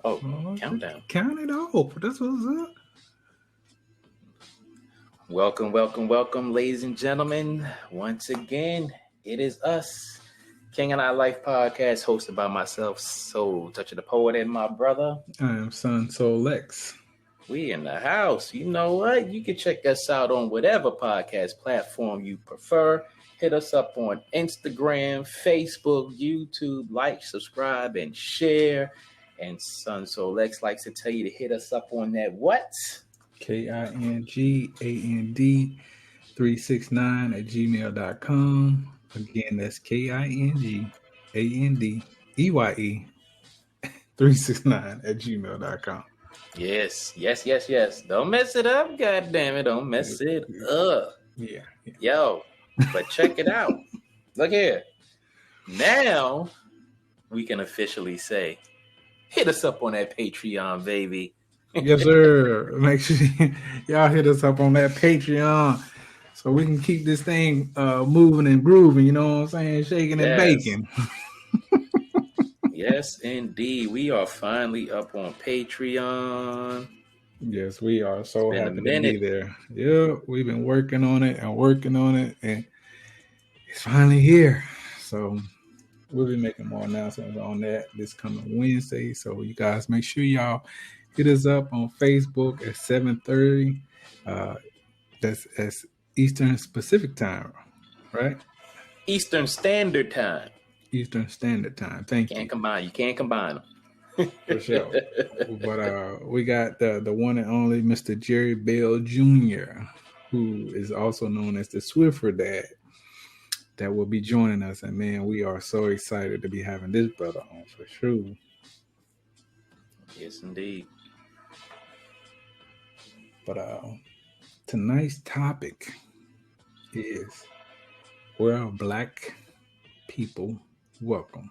Oh, Oh, countdown. count it off. That's what's up. Welcome, ladies and gentlemen. Once again, it is us, King and I Life Podcast, hosted by myself, Soul Touch of the Poet, and my brother. I am Son Soul Lex. We in the house. You know what? You can check us out on whatever podcast platform you prefer. Hit us up on Instagram, Facebook, YouTube. Like, subscribe, and share. And Son Soul Lex likes to tell you to hit us up on that what? KINGAND 369 at gmail.com. Again, that's KINGAND EYE 369 at gmail.com. Yes. Don't mess it up, God damn it. Don't mess it up. Yeah. Yo, but check it out. Look here. Now we can officially say, hit us up on that Patreon, baby. Yes, sir. Make sure y'all hit us up on that Patreon so we can keep this thing moving and grooving, you know what I'm saying? Shaking and baking. Yes, indeed. We are finally up on Patreon. Yes, we are so happy to be there. Yeah, we've been working on it, and it's finally here. So we'll be making more announcements on that this coming Wednesday. So you guys make sure y'all hit us up on Facebook at 7:30. That's Eastern Pacific Time, right? Eastern Standard Time. Eastern Standard Time. Thank you. You can't combine them. For sure. But we got the one and only Mr. Jerry Bell Jr., who is also known as the Swiffer Dad, that will be joining us. And man, we are so excited to be having this brother on for sure. Yes, indeed. But tonight's topic is where are Black people welcome?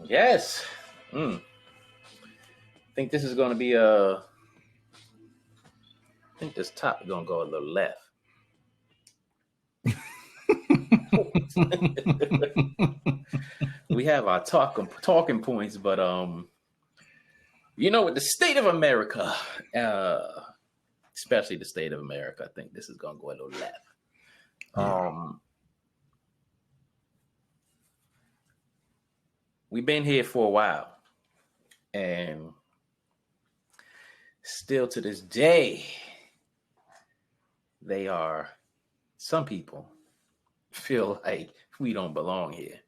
Yes. I think this is going to be I think this topic going to go a little left. We have our talking points, but with the state of America, especially the state of America, I think this is going to go a little left. We've been here for a while, and still to this day, some people feel like we don't belong here.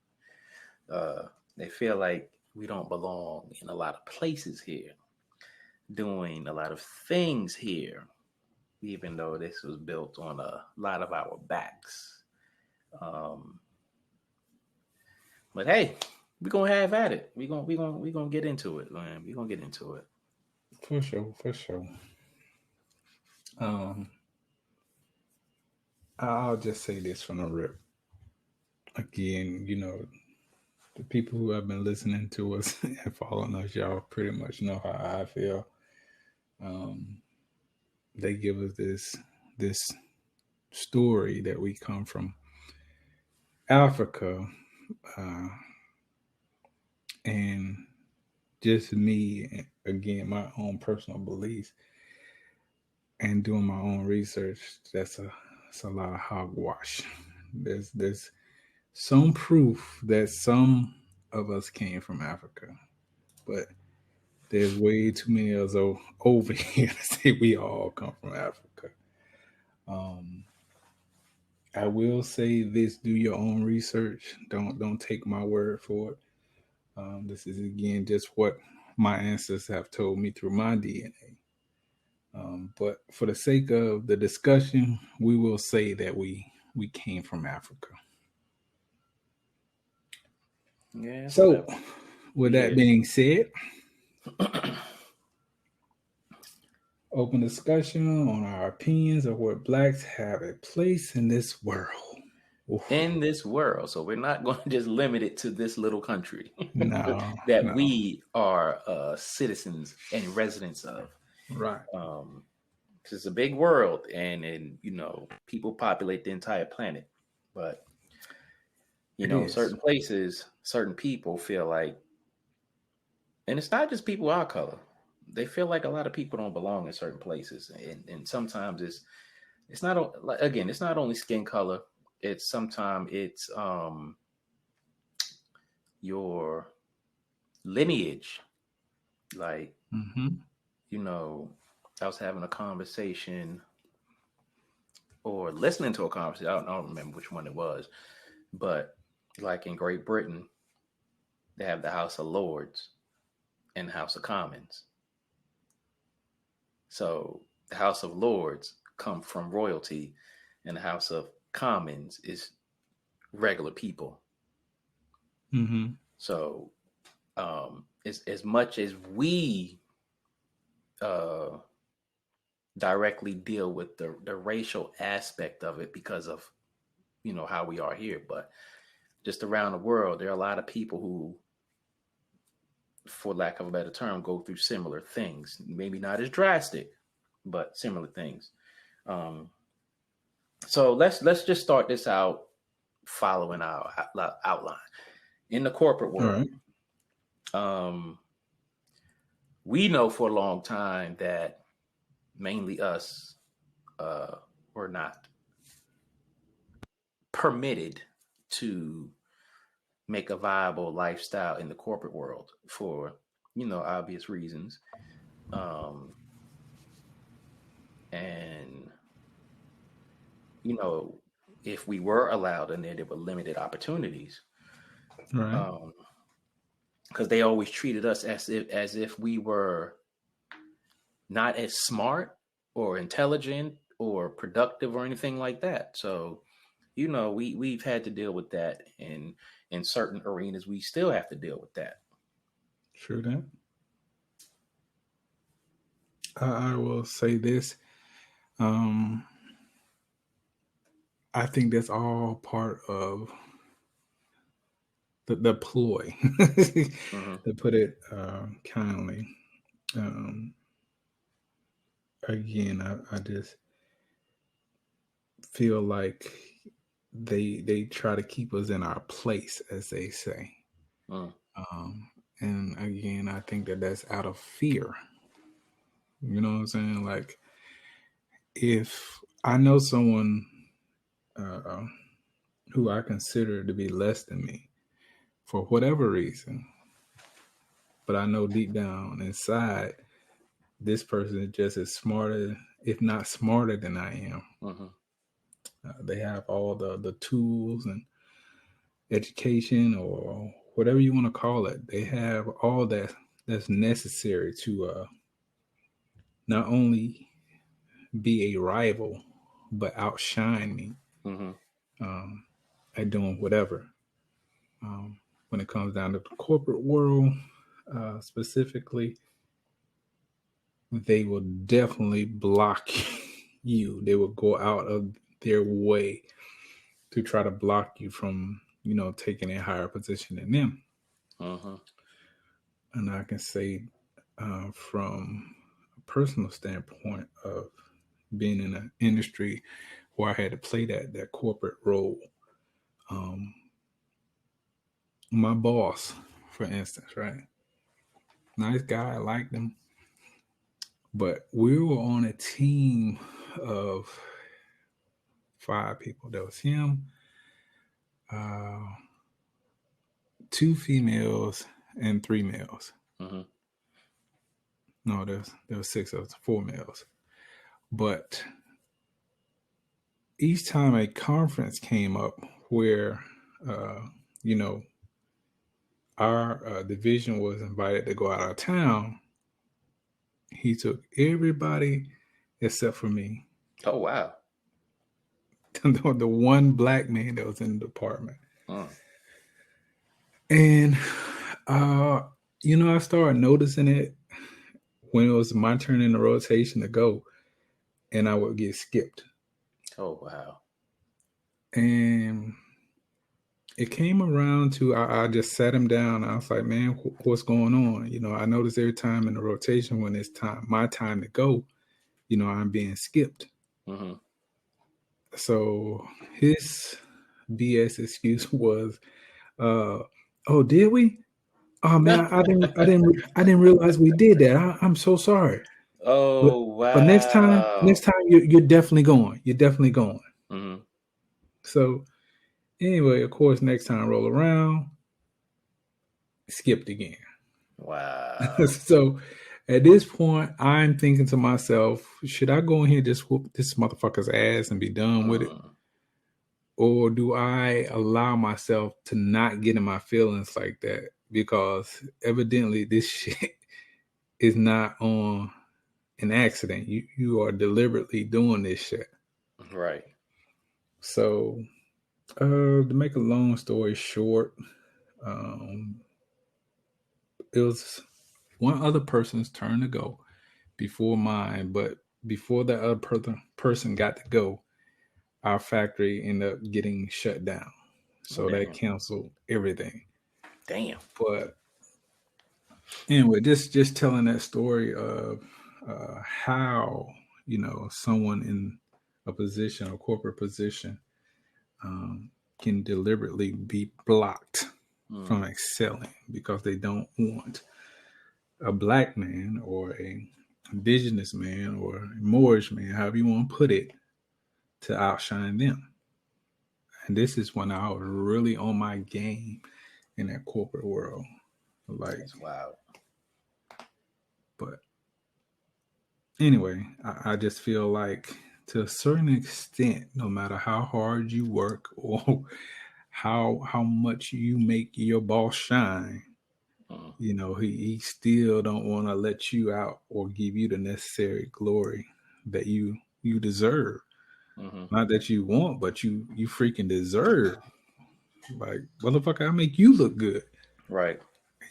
They feel like we don't belong in a lot of places here, doing a lot of things here, even though this was built on a lot of our backs. But hey, we're gonna have at it. We're gonna get into it, man. We're gonna get into it. For sure. I'll just say this from the rip. Again, the people who have been listening to us and following us, y'all pretty much know how I feel. They give us this story that we come from Africa, and just me, again, my own personal beliefs and doing my own research. That's a lot of hogwash. There's some proof that some of us came from Africa, but there's way too many of us over here to say we all come from Africa. I will say this: do your own research. Don't take my word for it. This is again just what my ancestors have told me through my DNA. But for the sake of the discussion, we will say that we came from Africa. Yeah. So, with that being said, open discussion on our opinions of where Blacks have a place in this world. In this world. So we're not going to just limit it to this little country no, we are citizens and residents of. Right. It's a big world, and people populate the entire planet. But certain places, certain people feel like And it's not just people our color. They feel like a lot of people don't belong in certain places, and sometimes it's not again. It's not only skin color. It's sometimes it's your lineage. Like, Mm-hmm. you know, I was having a conversation or listening to a conversation. I don't remember which one it was, but like in Great Britain, they have the House of Lords and House of Commons. So the House of Lords come from royalty, and the House of Commons is regular people. Mm-hmm. So as much as we uh, directly deal with the racial aspect of it because of how we are here, but just around the world, there are a lot of people who, for lack of a better term, go through similar things. Maybe not as drastic, but similar things. Um, so let's just start this out following our outline. In the corporate All world, right. um, we know for a long time that mainly us were not permitted to make a viable lifestyle in the corporate world for obvious reasons. Um, and if we were allowed in there were limited opportunities, All right. because they always treated us as if we were not as smart or intelligent or productive or anything like that. So we've had to deal with that in certain arenas. We still have to deal with that. Sure that. I will say this. Um, I think that's all part of the ploy, Mm-hmm. to put it kindly. Um, Again, I just feel like they try to keep us in our place, as they say. Mm. And again, I think that's out of fear. You know what I'm saying? Like, if I know someone uh, who I consider to be less than me for whatever reason, but I know deep down inside this person is just as smarter, if not smarter than I am. Mm-hmm. They have all the tools and education, or whatever you want to call it. They have all that's necessary to not only be a rival, but outshine me Mm-hmm. um, at doing whatever. When it comes down to the corporate world, specifically, they will definitely block you. They will go out of their way to try to block you from, taking a higher position than them. Mm-hmm. And I can say, from a personal standpoint of being in an industry where I had to play that corporate role, um, my boss, for instance, right? Nice guy, I liked him, but we were on a team of 5 people. There was him, uh, 2 females, and 3 males. Mm-hmm. No, there was 6 of us, 4 males. But each time a conference came up where, uh, you know, our division was invited to go out of town, he took everybody except for me, Oh wow. the one black man that was in the department. Mm. And, I started noticing it when it was my turn in the rotation to go, and I would get skipped. Oh wow. And it came around to, I just sat him down. I was like, man, what's going on? I noticed every time in the rotation when it's my time to go, I'm being skipped. Mm-hmm. So his BS excuse was, oh, did we? Oh man, I didn't realize we did that. I'm so sorry. But Oh next wow. time you're definitely going. You're definitely going. Mm-hmm. So anyway, of course, next time roll around, skipped again. Wow. So at this point, I'm thinking to myself, should I go in here and just whoop this motherfucker's ass and be done with it? Mm. Or do I allow myself to not get in my feelings like that? Because evidently this shit is not on an accident. You are deliberately doing this shit. Right. So to make a long story short, um, it was one other person's turn to go before mine, but before that other person got to go, our factory ended up getting shut down. Oh So that damn. canceled everything. Damn. But anyway, just telling that story of how someone in a position, a corporate position, can deliberately be blocked Mm. from excelling because they don't want a black man or a indigenous man or a Moorish man, however you want to put it, to outshine them. And this is when I was really on my game in that corporate world. Like, That's wild. but anyway, I just feel like to a certain extent, no matter how hard you work or how much you make your boss shine, Mm. he still don't want to let you out or give you the necessary glory that you deserve. Mm-hmm. Not that you want, but you freaking deserve. Like, motherfucker, I make you look good. Right.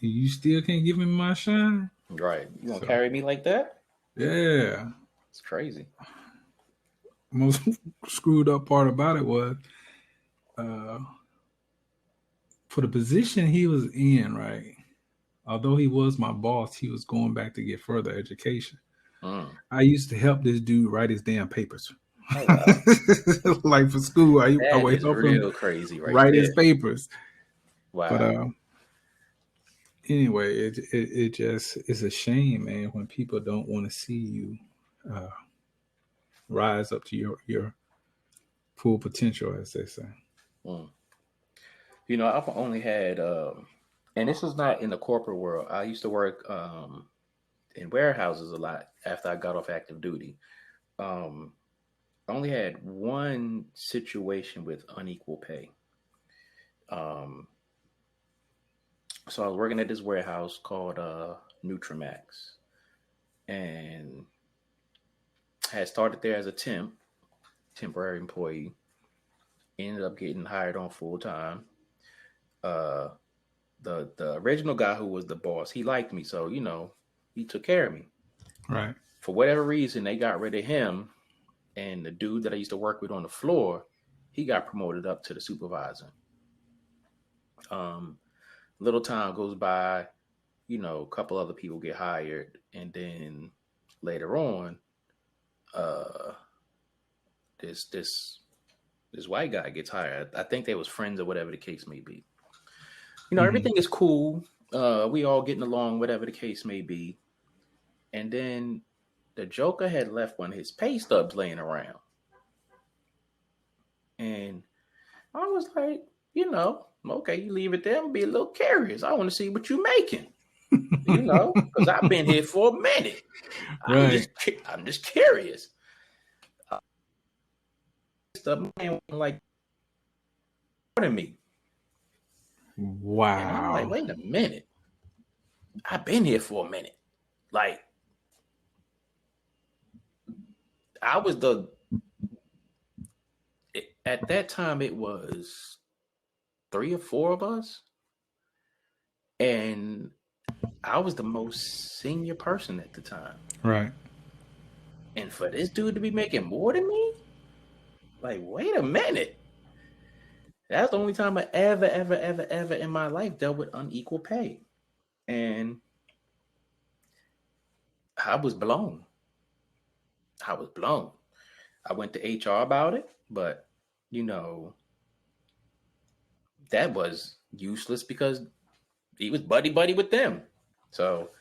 You still can't give me my shine. Right. You gonna So carry me like that? yeah. It's crazy. Most screwed up part about it was uh for the position he was in, right? Although he was my boss, he was going back to get further education. Mm. I used to help this dude write his damn papers. Oh wow. Like for school, I That would is help him real crazy right write his there. papers. But Wow. anyway, it just is a shame, man, when people don't want to see you uh, rise up to your full potential, as they say. Mm. I've only had, and this was not in the corporate world. I used to work in warehouses a lot after I got off active duty. Um, I only had one situation with unequal pay. Um, so I was working at this warehouse called Nutramax, and had started there as a temporary employee. Ended up getting hired on full time. Uh, the original guy who was the boss, he liked me, so he took care of me. Right. For whatever reason, they got rid of him, and the dude that I used to work with on the floor, he got promoted up to the supervisor. Um, little time goes by, a couple other people get hired, and then later on, uh, this white guy gets hired. I think they was friends or whatever the case may be. Mm-hmm. Everything is cool. We all getting along, whatever the case may be. And then the Joker had left one of his pay stubs laying around. And I was like, okay, you leave it there and be a little curious. I want to see what you're making, because I've been here for a minute. I'm Right. just, I'm just curious. Stuff man like more than me, and I'm like, Wow. wait a minute. I've been here for a minute. Like, I was at that time it was 3 or 4 of us, and I was the most senior person at the time. Right. And for this dude to be making more than me, like, wait a minute. That's the only time I ever in my life dealt with unequal pay. And I was blown. I was blown. I went to HR about it, but that was useless because he was buddy buddy with them. So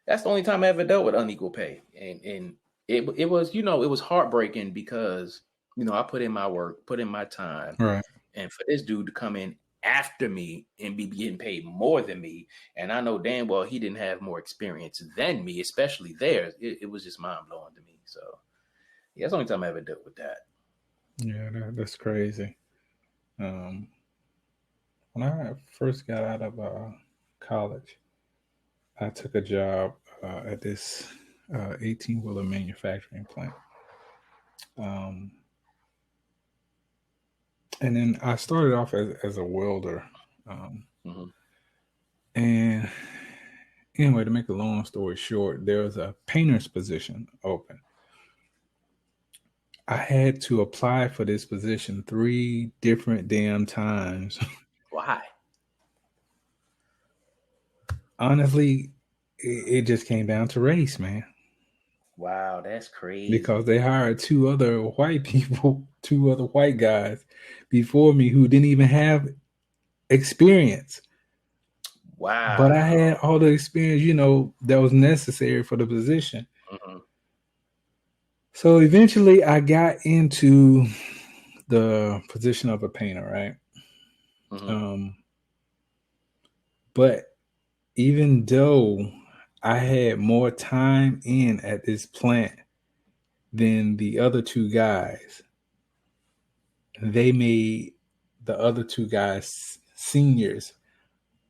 that's the only time I ever dealt with unequal pay, and it was, it was heartbreaking because I put in my work, put in my time, Right. and for this dude to come in after me and be getting paid more than me, and I know damn well he didn't have more experience than me, especially there. It was just mind blowing to me. So yeah, that's the only time I ever dealt with that. Yeah, that's crazy. Um, when I first got out of college, I took a job at this 18-wheeler manufacturing plant. Um, and then I started off as a welder. Um, Mm-hmm. and anyway, to make a long story short, there was a painter's position open. I had to apply for this position 3 different damn times. Why? Honestly, it just came down to race, man. Wow, that's Because crazy. they hired 2 other white people, 2 other white guys before me who didn't even have experience. But I had Wow. all the experience, that was necessary for the position. Mm-hmm. So eventually I got into the position of a painter, right? Mm-hmm. Um, but even though I had more time in at this plant than the other 2 guys, they made the other 2 guys seniors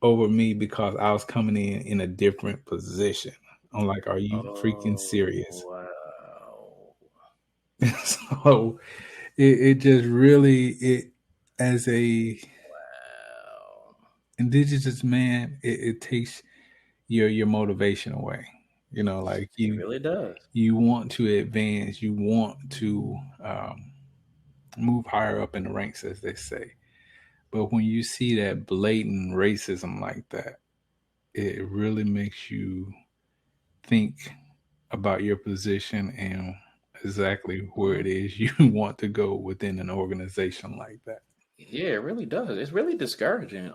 over me because I was coming in a different position. I'm like, are you freaking Oh, serious? wow. So it just really as a Wow. indigenous man, it takes your motivation away. Like It you really does. you want to advance, you want to move higher up in the ranks, as they say. But when you see that blatant racism like that, it really makes you think about your position and exactly where it Mhm. is you want to go within an organization like that. Yeah, it really does. It's really discouraging.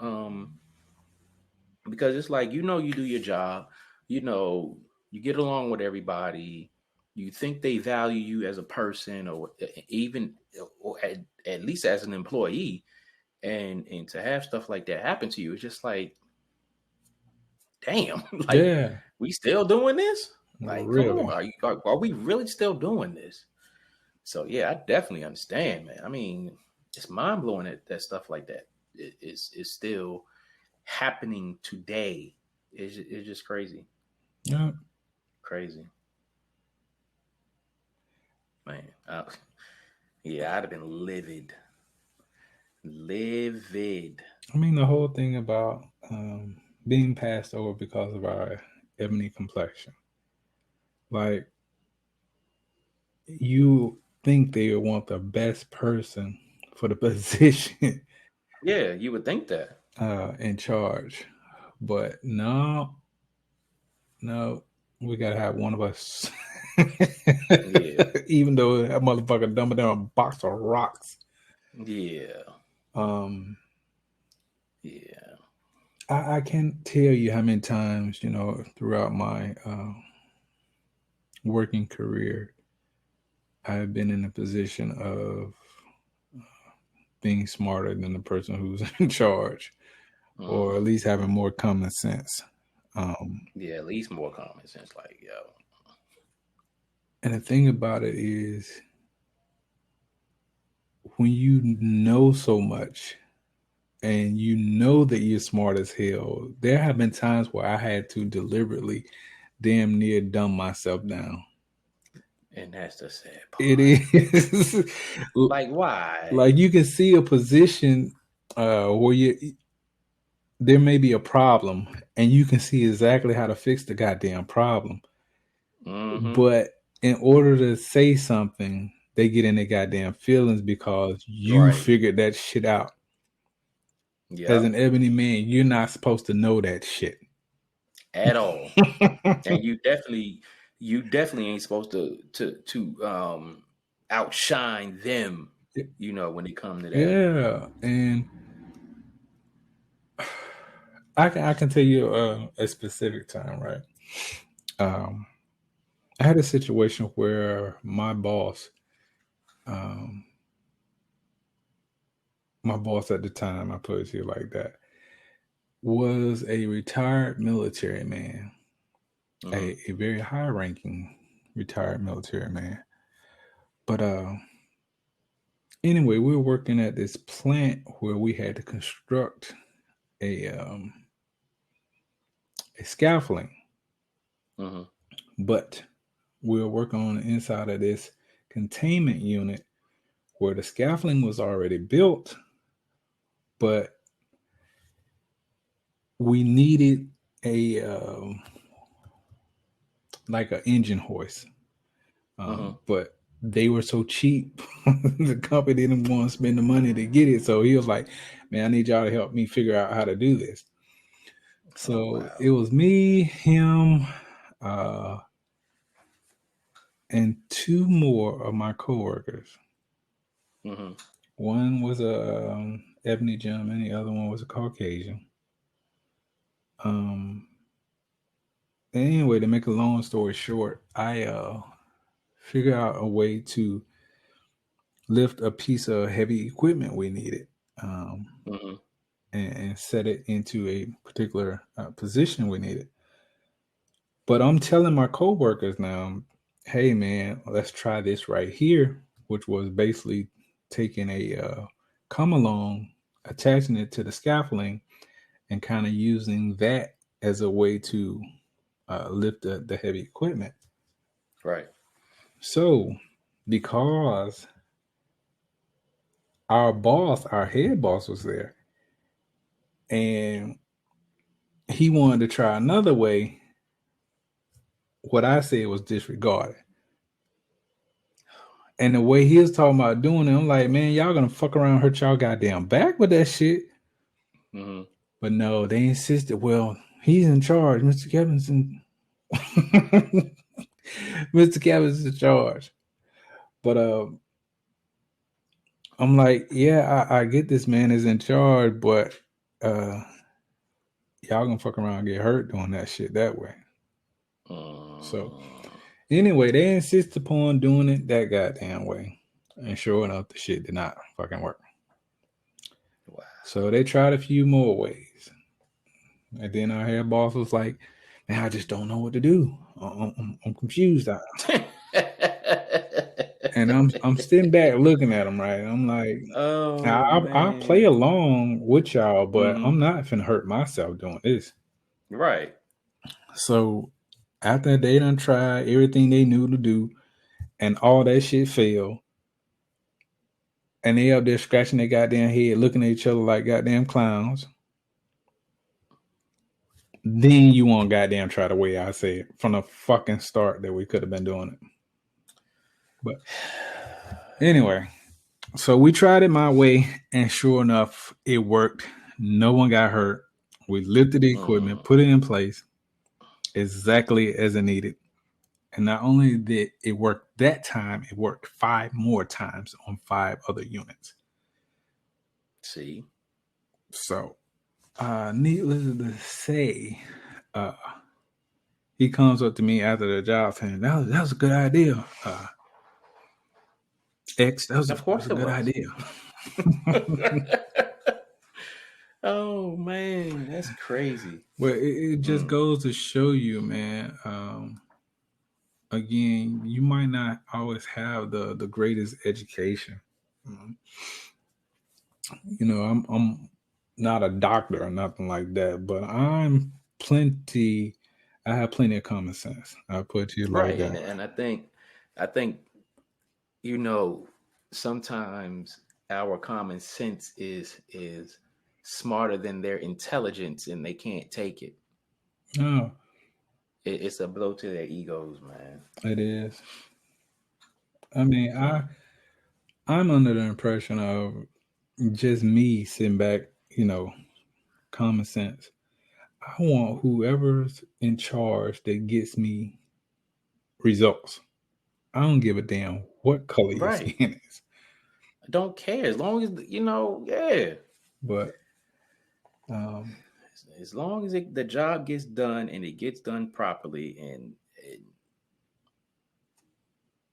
Because it's like, you do your job, you know, you get along with everybody, you think they value you as a person, or even, or at least as an employee, and to have stuff like that happen to you, it's just like, damn, like, Yeah, we still doing this? Like, come on, really. are we really still doing this? So yeah, I definitely understand, man. I mean, it's mind blowing that stuff like that is still happening today. It's just crazy, Yeah. crazy, man. Yeah, I'd have been livid, livid. I mean, the whole thing about being passed over because of our ebony complexion. Like, you think they want the best person for the position Yeah, you would think that. in charge. But no, no, we gotta have one of us. Yeah, Even though that motherfucker dumb down a box of rocks. yeah, Um, yeah. I can't tell you how many times, throughout my working career, I've been in a position of being smarter than the person who's in charge, or Hmm. at least having more common sense. Yeah, at least more common sense. Like, yo, And the thing about it is, when you know so much and you know that you're smart as hell, there have been times where I had to deliberately damn near dumb myself down. and that's the sad It part. is Like, why? like you can see a position where there may be a problem and you can see exactly how to fix the goddamn problem. Mm-hmm. But in order to say something, they get in their goddamn feelings because you Right. figured that shit out. As an Yep. ebony man, you're not supposed to know that shit. At all. And you definitely ain't supposed to outshine them, when it comes to that. Yeah, and I can tell you a specific time, right? I had a situation where my boss at the time, I put it to you like that, was a retired military man, a very high ranking retired military man. But anyway, we were working at this plant where we had to construct a scaffolding. But we were working on the inside of this containment unit where the scaffolding was already built, but we needed a like an engine hoist. But they were so cheap, the company didn't want to spend the money to get it. So he was like, man, I need y'all to help me figure out how to do this. So it was me, him, and two more of my coworkers. One was a ebony gentleman, the other one was a Caucasian. Anyway, to make a long story short, I figured out a way to lift a piece of heavy equipment we needed, and set it into a particular position we needed. But I'm telling my coworkers now, hey man, let's try this right here, which was basically taking a come along, attaching it to the scaffolding, and kind of using that as a way to lift the heavy equipment. Right. So, because our head boss was there, and he wanted to try another way, what I said was disregarded. And the way he was talking about doing it, I'm like, man, y'all gonna fuck around, hurt y'all goddamn back with that shit. But no, they insisted, well, he's in charge. Mr. Kevin's in Mr. Kevin's in charge. But I'm like, yeah, I get this man is in charge, but y'all gonna fuck around and get hurt doing that shit that way. So anyway, they insist upon doing it that goddamn way. And sure enough, the shit did not fucking work. Wow. So they tried a few more ways. And then our head boss was like, man, I just don't know what to do. I'm confused. And I'm sitting back looking at him, right? I'm like, I'll play along with y'all, but I'm not finna hurt myself doing this. Right. So after they done tried everything they knew to do, and all that shit failed, and they up there scratching their goddamn head, looking at each other like goddamn clowns, then you want goddamn try the way I said from the fucking start that we could have been doing it. But anyway, so we tried it my way, and sure enough, it worked. No one got hurt. We lifted the equipment, put it in place exactly as it needed. And not only did it work that time, it worked 5 more times on 5 other units. See? So, needless to say, he comes up to me after the job saying, that was a good idea. X, that was a good idea. Oh, man, that's crazy. Well, it just goes to show you, man, again, you might not always have the greatest education. You know, I'm not a doctor or nothing like that, but I have plenty of common sense. I'll put you like that. And I think, you know, sometimes our common sense is smarter than their intelligence, and they can't take it. No. It's a blow to their egos, man. It is. I mean, I'm under the impression of just me sitting back, you know, common sense. I want whoever's in charge that gets me results. I don't give a damn what color your skin is. I don't care as long as, you know, yeah. But As long as the job gets done and it gets done properly, and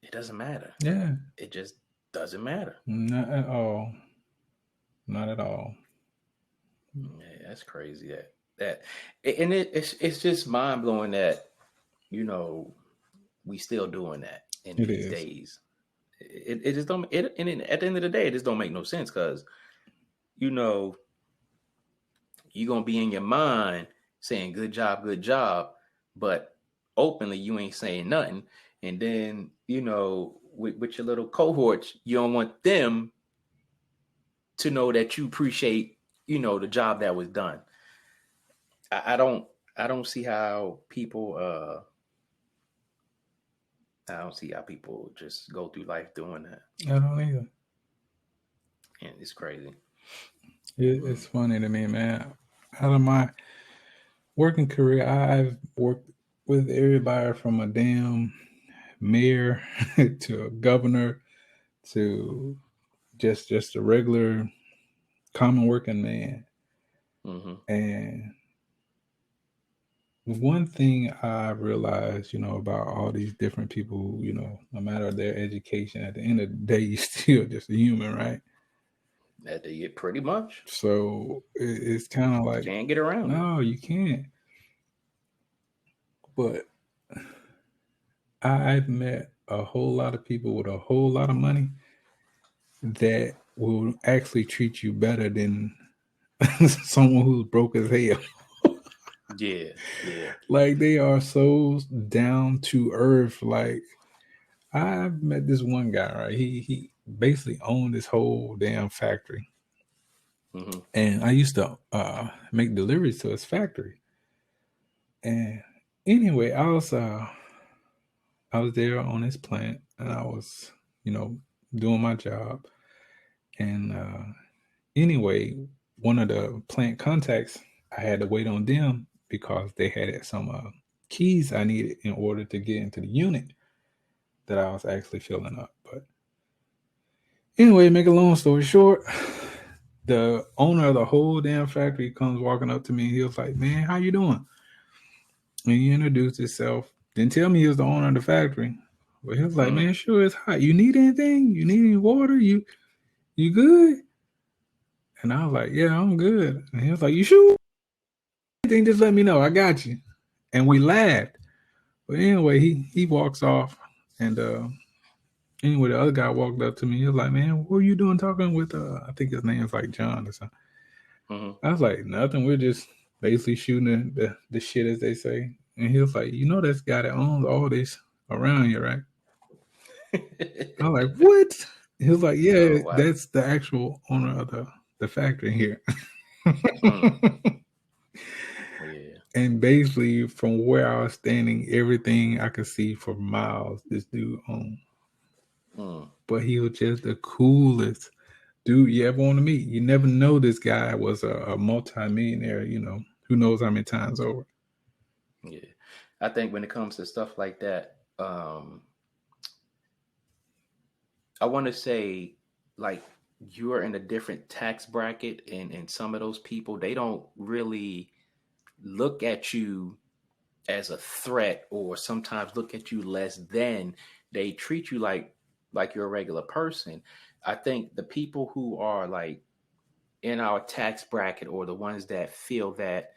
it doesn't matter. Yeah. It just doesn't matter. Not at all. Not at all. Yeah, that's crazy. And it's just mind blowing that we still doing that in It these is. days. It just don't. And at the end of the day, it just don't make no sense because you're gonna be in your mind saying good job, but openly you ain't saying nothing. And then with your little cohorts, you don't want them to know that you appreciate the job that was done. I don't see how people I don't see how people just go through life doing that. I don't either. And it's crazy. It's funny to me, man. Out of my working career, I've worked with everybody from a damn mayor to a governor to just a regular common working man. Mm-hmm. And one thing I realized, about all these different people, no matter their education, at the end of the day, you're still just a human, right? That they get pretty much. So it's kind of like, you can't get around no, you can't. But I've met a whole lot of people with a whole lot of money that will actually treat you better than someone who's broke as hell. Yeah. Like they are so down to earth. Like I've met this one guy, right? He basically owned this whole damn factory. Mm-hmm. And I used to make deliveries to his factory. And anyway, I was there on his plant, and I was, doing my job. And anyway, one of the plant contacts, I had to wait on them because they had some keys I needed in order to get into the unit that I was actually filling up. But anyway, make a long story short, the owner of the whole damn factory comes walking up to me. He was like, "Man, how you doing?" And he introduced himself. Didn't tell me he was the owner of the factory. But he was like, "Man, sure, it's hot. You need anything? You need any water? You good?" And I was like, "Yeah, I'm good." And he was like, "You sure? Anything, just let me know. I got you." And we laughed. But anyway, he walks off. And anyway, the other guy walked up to me. He was like, "Man, what are you doing talking with, I think his name's like John or something." Mm-hmm. I was like, "Nothing. We're just basically shooting the shit, as they say." And he was like, "This guy that owns all this around here, right?" I was like, "What?" He was like, "Yeah, oh, wow. That's the actual owner of the factory here." Yeah. And basically, from where I was standing, everything I could see for miles, this dude owned. But he was just the coolest dude you ever want to meet. You never know this guy was a multi-millionaire, who knows how many times over. Yeah. I think when it comes to stuff like that, I want to say, like, you're in a different tax bracket, and some of those people, they don't really look at you as a threat, or sometimes look at you less than. They treat you like you're a regular person. I think the people who are like in our tax bracket, or the ones that feel that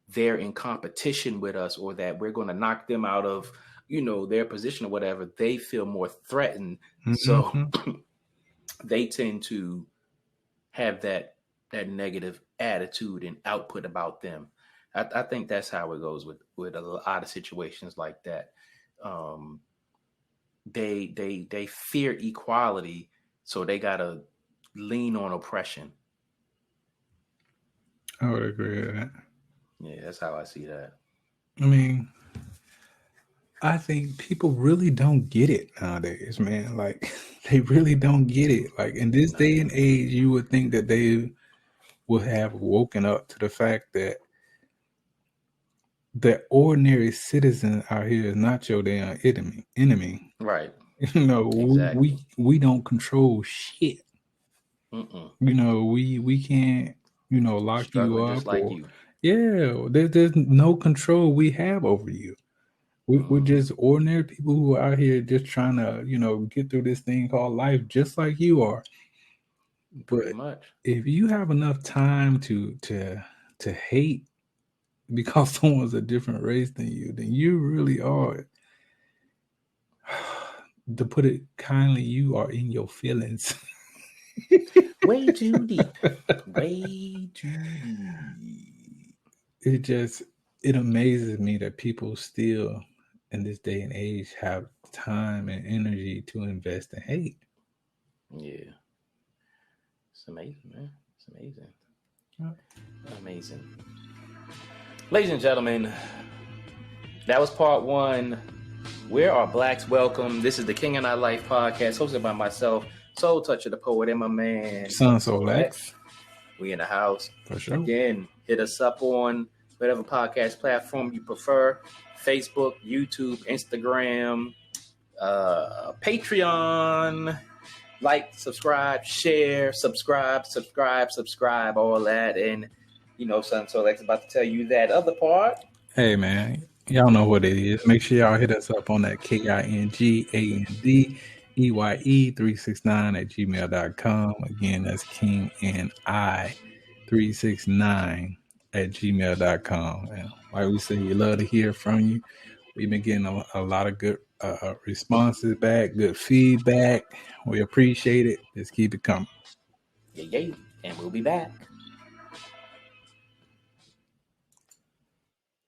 they're in competition with us, or that we're going to knock them out of, their position or whatever, they feel more threatened. Mm-hmm. So they tend to have that negative attitude and output about them. I think that's how it goes with a lot of situations like that. They fear equality, so they gotta lean on oppression. I would agree with that. Yeah, that's how I see that. I mean, I think people really don't get it nowadays, man. Like, they really don't get it. Like, in this day and age, you would think that they would have woken up to the fact that the ordinary citizen out here is not your damn enemy. Right. Exactly. We don't control shit. Mm-mm. We can't, lock you up, like you. Yeah, there's no control we have over you. We're just ordinary people who are out here just trying to, get through this thing called life, just like you are. Pretty But much. if you have enough time to hate because someone's a different race than you, then you really are. To put it kindly, you are in your feelings. Way too deep. Way too deep. It amazes me that people still in this day and age have time and energy to invest in hate. Yeah. It's amazing, man. It's amazing. Amazing. Ladies and gentlemen, that was part one. Where are blacks welcome? This is the King and I Life podcast, hosted by myself, Soul Toucher the Poet, and my man Son Soul X. We in the house. For sure. Again, hit us up on whatever podcast platform you prefer. Facebook, YouTube, Instagram, Patreon. Like, subscribe, share, subscribe, all that. And, Son Soul X about to tell you that other part. Hey, man. Y'all know what it is. Make sure y'all hit us up on that KINGANDEYE369 at gmail.com. Again, that's King and I 369 at gmail.com. And like we said, we love to hear from you. We've been getting a lot of good responses back, good feedback. We appreciate it. Just keep it coming. Yeah. And we'll be back.